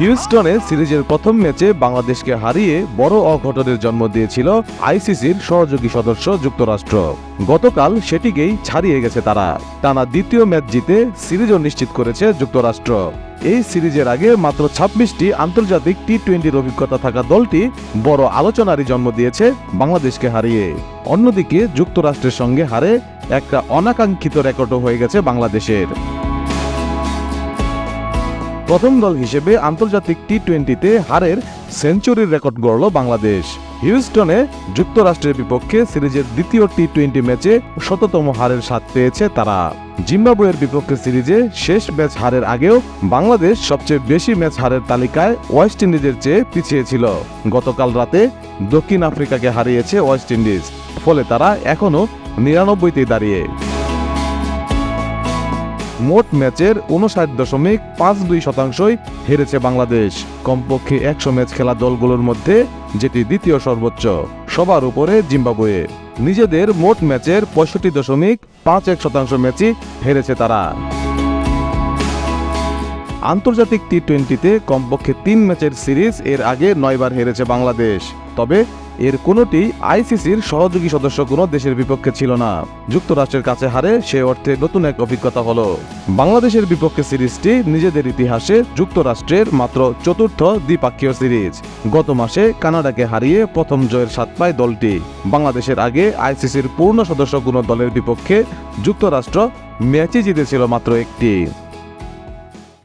হিউস্টনে সিরিজের প্রথম ম্যাচে বাংলাদেশকে হারিয়ে বড় অঘটনের জন্ম দিয়েছিল আইসিসির সহযোগী সদস্য যুক্তরাষ্ট্র। গতকাল সেটিকেই ছাড়িয়ে গেছে তারা। টানা দ্বিতীয় ম্যাচ জিতে সিরিজও নিশ্চিত করেছে যুক্তরাষ্ট্র। এই সিরিজের আগে মাত্র ২৬টি আন্তর্জাতিক টি-20 অভিজ্ঞতা থাকা দলটি বড় আলোচনারই জন্ম দিয়েছে বাংলাদেশকে হারিয়ে। অন্যদিকে যুক্তরাষ্ট্রের সঙ্গে হারে একটা অনাকাঙ্ক্ষিত রেকর্ডও হয়ে গেছে বাংলাদেশের। প্রথম দল হিসেবে আন্তর্জাতিক টি-20তে হারের সেঞ্চুরির রেকর্ড গড়ল বাংলাদেশ। হিউস্টনে যুক্তরাষ্ট্রের বিপক্ষে সিরিজের দ্বিতীয় টি-20 ম্যাচে শততম হারের স্বাদ পেয়েছে তারা। জিম্বাবুয়ের বিপক্ষে সিরিজে শেষ ম্যাচ হারের আগেও বাংলাদেশ সবচেয়ে বেশি ম্যাচ হারের তালিকায় ওয়েস্ট ইন্ডিজের চেয়ে পিছিয়ে ছিল। গতকাল রাতে দক্ষিণ আফ্রিকাকে হারিয়েছে ওয়েস্ট ইন্ডিজ, ফলে তারা এখনও ৯৯তেই দাঁড়িয়ে। মোট ম্যাচের ৫৯.৫২% হেরেছে বাংলাদেশ। কমপক্ষে ১০০ ম্যাচ খেলা দলগুলোর মধ্যে যেটি দ্বিতীয় সর্বোচ্চ। সবার উপরে জিম্বাবুয়ে। নিজেদের মোট ম্যাচের ৬৫.৫১% ম্যাচই হেরেছে তারা। আন্তর্জাতিক টি-20তে কমপক্ষে ৩ ম্যাচের সিরিজ এর আগে ৯ বার হেরেছে বাংলাদেশ। তবে এর কোনোটি আইসিসির সহযোগী সদস্য কোনো দেশের বিপক্ষে ছিল না। যুক্তরাষ্ট্রের কাছে হারে সে অর্থে নতুন এক অভিজ্ঞতা হলো। বাংলাদেশের বিপক্ষে সিরিজটি নিজেদের ইতিহাসে যুক্তরাষ্ট্রের মাত্র চতুর্থ দ্বিপাক্ষীয় সিরিজ। গত মাসে কানাডাকে হারিয়ে প্রথম জয়ের স্বাদ পায় দলটি। বাংলাদেশের আগে আইসিসির পূর্ণ সদস্য কোনো দলের বিপক্ষে যুক্তরাষ্ট্র ম্যাচই জিতেছিল মাত্র একটি।